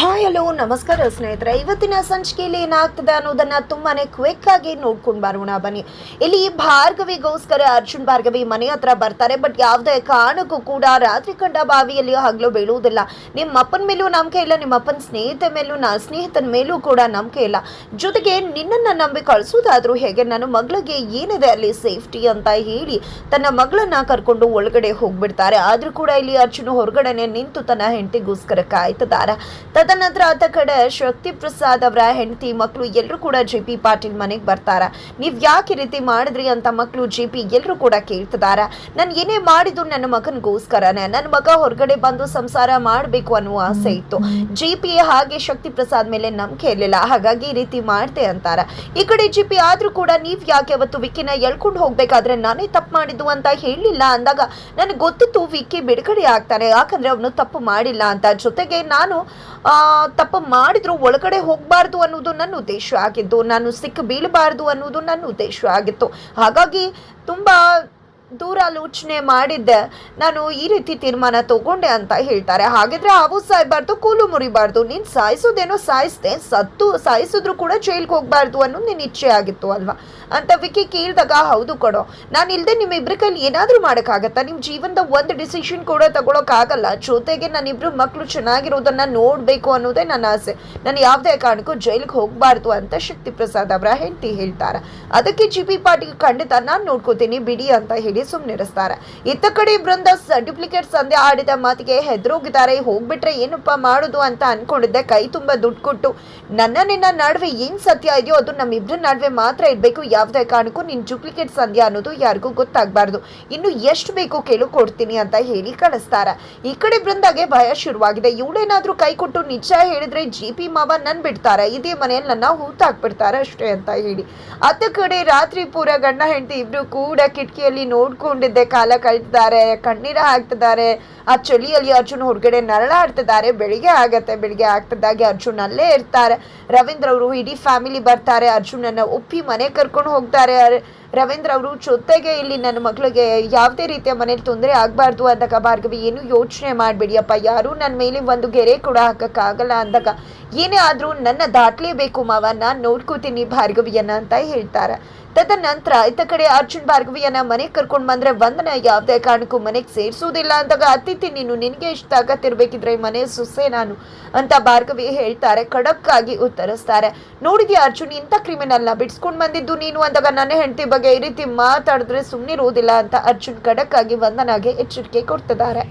Hi hello ನಮಸ್ಕಾರ ಸ್ನೇಹಿತರೆ. ಇವತ್ತಿನ ಸಂಚಿಕೆಯಲ್ಲಿ ಏನಾಗ್ತದೆ ಅನ್ನೋದನ್ನ ತುಂಬಾನೇ ಕ್ವಿಕ್ ಆಗಿ ನೋಡ್ಕೊಂಡು ಬರೋಣ ಬನ್ನಿ. ಇಲ್ಲಿ ಭಾರ್ಗವಿಗೋಸ್ಕರ ಅರ್ಜುನ್ ಭಾರ್ಗವಿ ಮನೆ ಹತ್ರ ಬರ್ತಾರೆ. ಬಟ್ ಯಾವುದೇ ಕಾರಣಕ್ಕೂ ಕೂಡ ರಾತ್ರಿ ಕಂಡ ಬಾವಿಯಲ್ಲಿ ಹಗಲು ಬೀಳುವುದಿಲ್ಲ. ನಿಮ್ಮ ಅಪ್ಪನ ಮೇಲೂ ನಂಬಿಕೆ ಇಲ್ಲ, ನಿಮ್ಮ ಅಪ್ಪನ ಸ್ನೇಹಿತನ ಮೇಲೂ ಕೂಡ ನಂಬಿಕೆ ಇಲ್ಲ. ಜೊತೆಗೆ ನಿನ್ನನ್ನು ನಂಬಿ ಕಳಿಸೋದಾದ್ರೂ ಹೇಗೆ, ನನ್ನ ಮಗಳಿಗೆ ಏನಿದೆ ಅಲ್ಲಿ ಸೇಫ್ಟಿ ಅಂತ ಹೇಳಿ ತನ್ನ ಮಗಳನ್ನ ಕರ್ಕೊಂಡು ಒಳಗಡೆ ಹೋಗ್ಬಿಡ್ತಾರೆ. ಆದ್ರೂ ಕೂಡ ಇಲ್ಲಿ ಅರ್ಜುನ್ ಹೊರಗಡೆನೆ ನಿಂತು ತನ್ನ ಹೆಂಡತಿಗೋಸ್ಕರ ಕಾಯ್ತಿದ್ದಾರೆ. ತದನಂತರ ಆತ ಕಡೆ ಶಕ್ತಿ ಪ್ರಸಾದ್ ಅವರ ಹೆಂಡತಿ ಮಕ್ಕಳು ಎಲ್ಲರೂ ಕೂಡ ಜೆ.ಪಿ. ಪಾಟೀಲ್ ಮನೆಗೆ ಬರ್ತಾರ. ನೀವ್ ಯಾಕೆ ರೀತಿ ಮಾಡಿದ್ರಿ ಅಂತ ಮಕ್ಕಳು ಜೆ.ಪಿ. ಎಲ್ಲರೂ ಕೂಡ ಕೇಳ್ತಿದಾರ. ನಾನು ಏನೇ ಮಾಡಿದ್ದು ನನ್ನ ಮಗನಿಗೋಸ್ಕರನೇ, ನನ್ನ ಮಗ ಹೊರಗಡೆ ಬಂದು ಸಂಸಾರ ಮಾಡಬೇಕು ಅನ್ನುವ ಆಸೆ ಇತ್ತು. ಜೆ.ಪಿ. ಹಾಗೆ ಶಕ್ತಿ ಪ್ರಸಾದ್ ಮೇಲೆ ನಂಬಿಕೆ ಇರಲಿಲ್ಲ, ಹಾಗಾಗಿ ಈ ರೀತಿ ಮಾಡ್ತೆ ಅಂತಾರ. ಈ ಕಡೆ ಜೆ.ಪಿ. ಆದ್ರೂ ಕೂಡ ನೀವ್ ಯಾಕೆ ಅವತ್ತು ವಿಕ್ಕಿನ ಎಳ್ಕೊಂಡು ಹೋಗ್ಬೇಕಾದ್ರೆ ನಾನೇ ತಪ್ಪು ಮಾಡಿದ್ದು ಅಂತ ಹೇಳಿಲ್ಲ ಅಂದಾಗ ನನಗೆ ಗೊತ್ತಿತ್ತು ವಿಕ್ಕಿ ಬಿಡುಗಡೆ ಆಗ್ತಾನೆ, ಯಾಕಂದ್ರೆ ಅವನು ತಪ್ಪು ಮಾಡಿಲ್ಲ ಅಂತ. ಜೊತೆಗೆ ನಾನು ತಪ್ಪು ಮಾಡಿದ್ರು ಒಳಗಡೆ ಹೋಗಬಾರ್ದು ಅನ್ನೋದು ನನ್ನ ಉದ್ದೇಶ ಆಗಿತ್ತು, ನಾನು ಸಿಕ್ಕು ಬೀಳಬಾರ್ದು ಅನ್ನೋದು ನನ್ನ ಉದ್ದೇಶ ಆಗಿತ್ತು. ಹಾಗಾಗಿ ತುಂಬಾ ದೂರಾಲೋಚನೆ ಮಾಡಿದ್ದೆ, ನಾನು ಈ ರೀತಿ ತೀರ್ಮಾನ ತಗೊಂಡೆ ಅಂತ ಹೇಳ್ತಾರೆ. ಹಾಗಿದ್ರೆ ಹಾವು ಸಾಯ್ಬಾರ್ದು, ಕೂಲು ಮುರಿಬಾರ್ದು, ನೀನ್ ಸಾಯಿಸೋದೇನೋ ಸಾಯಿಸ್ದೆ, ಸಾಯಿಸಿದ್ರು ಕೂಡ ಜೈಲ್ಗೆ ಹೋಗ್ಬಾರ್ದು ಅನ್ನೋದು ನಿನ್ನ ಇಚ್ಛೆ ಆಗಿತ್ತು ಅಲ್ವಾ ಅಂತ ವಿಕ್ಕಿ ಕೇಳಿದಾಗ, ಹೌದು ಕೊಡೋ, ನಾನು ಇಲ್ದೆ ನಿಮ್ಮಿಬ್ರ ಕೈಲಿ ಏನಾದ್ರೂ ಮಾಡೋಕ್ಕಾಗತ್ತಾ? ನಿಮ್ ಜೀವನದ ಒಂದು ಡಿಸಿಷನ್ ಕೂಡ ತಗೊಳಕ್ಕಾಗಲ್ಲ. ಜೊತೆಗೆ ನನ್ನಿಬ್ರು ಮಕ್ಕಳು ಚೆನ್ನಾಗಿರೋದನ್ನ ನೋಡ್ಬೇಕು ಅನ್ನೋದೇ ನನ್ನ ಆಸೆ. ನಾನು ಯಾವುದೇ ಕಾರಣಕ್ಕೂ ಜೈಲಿಗೆ ಹೋಗ್ಬಾರ್ದು ಅಂತ ಶಕ್ತಿ ಪ್ರಸಾದ್ ಅವರ ಹೆಂಡತಿ ಹೇಳ್ತಾರೆ. ಅದಕ್ಕೆ ಜೆ.ಪಿ. ಪಾಟೀಲ್ ಖಂಡಿತ ನಾನು ನೋಡ್ಕೋತೀನಿ ಬಿಡಿ ಅಂತ ಹೇಳಿ ಸುಮ್ಮನಿರಿಸ್ತಾರೆ. ಇತ್ತ ಕಡೆ ಬೃಂದ ಡೂಪ್ಲಿಕೇಟ್ ಸಂಧ್ಯಾ ಆಡಿದ ಮಾತಿಗೆ ಹೆದರೋಗಿದ್ದಾರೆ. ಹೋಗ್ಬಿಟ್ರೆ ಏನಪ್ಪ ಮಾಡುದು ಅಂತ ಅನ್ಕೊಂಡಿದ್ದೆ. ಕೈ ತುಂಬಾ ದುಡ್ಡು ಕೊಟ್ಟು ನಿನ್ನ ನಡುವೆ ಏನ್ ಸತ್ಯ ಇದೆಯೋ ಅದು ನಮ್ಮಿಬ್ರ ನಡುವೆ ಮಾತ್ರ ಇರ್ಬೇಕು, ಯಾವುದೇ ಕಾರಣಕ್ಕೂ ನಿನ್ ಡೂಪ್ಲಿಕೇಟ್ ಸಂಧ್ಯಾ ಅನ್ನೋದು ಯಾರಿಗೂ ಗೊತ್ತಾಗಬಾರ್ದು, ಇನ್ನು ಎಷ್ಟು ಬೇಕು ಕೇಳು ಕೊಡ್ತೀನಿ ಅಂತ ಹೇಳಿ ಕಳಿಸ್ತಾರೆ. ಈ ಕಡೆ ಬೃಂದಾಗೆ ಭಯ ಶುರುವಾಗಿದೆ. ಇವಳೇನಾದ್ರೂ ಕೈ ಕೊಟ್ಟು ನಿಜ ಹೇಳಿದ್ರೆ ಜೆ.ಪಿ. ಮಾವ ನನ್ ಬಿಡ್ತಾರೆ, ಇದೇ ಮನೆಯಲ್ಲಿ ನನ್ನ ಹೂತಾಕ್ಬಿಡ್ತಾರೆ ಅಷ್ಟೇ ಅಂತ ಹೇಳಿ ಅತ್ತ ಕಡೆ ರಾತ್ರಿ ಪೂರ ಗಂಡ ಹೆಂಡತಿ ಇಬ್ರು ಕೂಡ ಕಿಟಕಿಯಲ್ಲಿ ನೋಡ್ಕೊಂಡಿದ್ದೆ ಕಾಲ ಕಳ್ತಿದ್ದಾರೆ, ಕಣ್ಣೀರ ಹಾಕ್ತಿದ್ದಾರೆ. ಆ ಚಳಿಯಲ್ಲಿ ಅರ್ಜುನ್ ಹೊರಗಡೆ ನರಳಾಡ್ತಿದ್ದಾರೆ. ಬೆಳಿಗ್ಗೆ ಆಗ್ತದಾಗೆ ಅರ್ಜುನ್ ಅಲ್ಲೇ ಇರ್ತಾರೆ. ರವೀಂದ್ರ ಅವರು ಇಡೀ ಫ್ಯಾಮಿಲಿ ಬರ್ತಾರೆ. ಅರ್ಜುನನ್ನ ಒಪ್ಪಿ ಮನೆ ಕರ್ಕೊಂಡು ಹೋಗ್ತಾರೆ ರವೀಂದ್ರ ಅವರು. ಜೊತೆಗೆ ಇಲ್ಲಿ ನನ್ನ ಮಗಳಿಗೆ ಯಾವುದೇ ರೀತಿಯ ಮನೇಲಿ ತೊಂದರೆ ಆಗ್ಬಾರ್ದು ಅಂದಾಗ ಭಾರ್ಗವಿ ಏನು ಯೋಚನೆ ಮಾಡ್ಬೇಡಿಯಪ್ಪ, ಯಾರು ನನ್ನ ಮೇಲೆ ಒಂದು ಗೆರೆ ಕೂಡ ಹಾಕಕ್ಕಾಗಲ್ಲ ಅಂದಾಗ ಏನೇ ಆದ್ರೂ ನನ್ನ ದಾಟ್ಲೇಬೇಕು ಮಾವ, ನಾನು ನೋಡ್ಕೋತೀನಿ ಭಾರ್ಗವಿಯನ್ನ ಅಂತ ಹೇಳ್ತಾರೆ. ತದನಂತರ ಇತ್ತ ಕಡೆ ಅರ್ಜುನ್ ಭಾರ್ಗವಿಯನ್ನ ಮನೆಗೆ ಕರ್ಕೊಂಡು ಬಂದ್ರೆ ವಂದನ ಯಾವುದೇ ಕಾರಣಕ್ಕೂ ಮನೆಗೆ ಸೇರಿಸೋದಿಲ್ಲ ಅಂದಾಗ, ಅತಿಥಿ ನೀನು, ನಿನಗೆ ಇಷ್ಟ ತಾಕತ್ತಿರ್ಬೇಕಿದ್ರೆ ಮನೆ ಸೊಸೆ ನಾನು ಅಂತ ಭಾರ್ಗವಿ ಹೇಳ್ತಾರೆ. ಖಡಕ್ ಆಗಿ ಉತ್ತರಿಸ್ತಾರೆ. ನೋಡಿದ್ಯಾ ಅರ್ಜುನ್, ಇಂಥ ಕ್ರಿಮಿನಲ್ನ ಬಿಡಿಸ್ಕೊಂಡು ಬಂದಿದ್ದು ನೀನು ಅಂದಾಗ ನನ್ನ ಹೆಂಡತಿ ಬಗ್ಗೆ ಈ ರೀತಿ ಮಾತಾಡಿದ್ರೆ ಸುಮ್ಮನಿರೋದಿಲ್ಲ ಅಂತ ಅರ್ಜುನ್ ಖಡಕ್ ಆಗಿ ವಂದನಾಗೆ ಎಚ್ಚರಿಕೆ ಕೊಡ್ತಿದ್ದಾರೆ.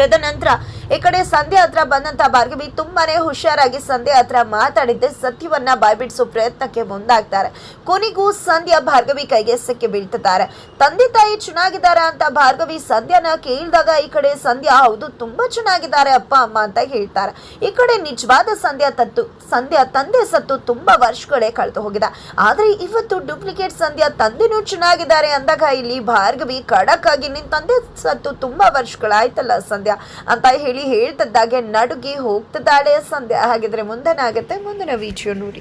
ತದನಂತರ ಈ ಕಡೆ ಸಂಧ್ಯಾ ಹತ್ರ ಬಂದಂತ ಭಾರ್ಗವಿ ತುಂಬಾನೇ ಹುಷಾರಾಗಿ ಸಂಧ್ಯಾ ಹತ್ರ ಮಾತಾಡಿದ್ದೆ ಸತ್ಯವನ್ನ ಬಾಯ್ಬಿಡಿಸೋ ಪ್ರಯತ್ನಕ್ಕೆ ಮುಂದಾಗ್ತಾರೆ. ಕೊನೆಗೂ ಸಂಧ್ಯಾ ಭಾರ್ಗವಿ ಕೈಗೆ ಸಿಕ್ಕಿ ಬೀಳ್ತಿದ್ದಾರೆ. ತಂದೆ ತಾಯಿ ಚೆನ್ನಾಗಿದ್ದಾರೆ ಅಂತ ಭಾರ್ಗವಿ ಸಂಧ್ಯಾನ ಕೇಳಿದಾಗ ಈ ಕಡೆ ಸಂಧ್ಯಾ ಹೌದು ತುಂಬಾ ಚೆನ್ನಾಗಿದ್ದಾರೆ ಅಪ್ಪ ಅಮ್ಮ ಅಂತ ಹೇಳ್ತಾರೆ. ಈ ಕಡೆ ನಿಜವಾದ ಸಂಧ್ಯಾ ತಂದೆ ಸತ್ತು ತುಂಬಾ ವರ್ಷಗಳೇ ಕಳೆದು ಹೋಗಿದೆ. ಆದ್ರೆ ಇವತ್ತು ಡೂಪ್ಲಿಕೇಟ್ ಸಂಧ್ಯಾ ತಂದೆನೂ ಚೆನ್ನಾಗಿದ್ದಾರೆ ಅಂದಾಗ ಇಲ್ಲಿ ಭಾರ್ಗವಿ ಖಡಕ್ ಆಗಿ ನಿನ್ ತಂದೆ ಸತ್ತು ತುಂಬಾ ವರ್ಷಗಳಾಯ್ತಲ್ಲ ಸಂಧ್ಯಾ ಅಂತ ಹೇಳ್ತಿದ್ದಾಗೆ ನಡುಗಿ ಹೋಗ್ತಿದ್ದಾಳೆ ಸಂಧ್ಯಾ. ಹಾಗಿದ್ರೆ ಮುಂದೇನಾಗುತ್ತೆ ಮುಂದಿನ ವಿಡಿಯೋ ನೋಡಿ.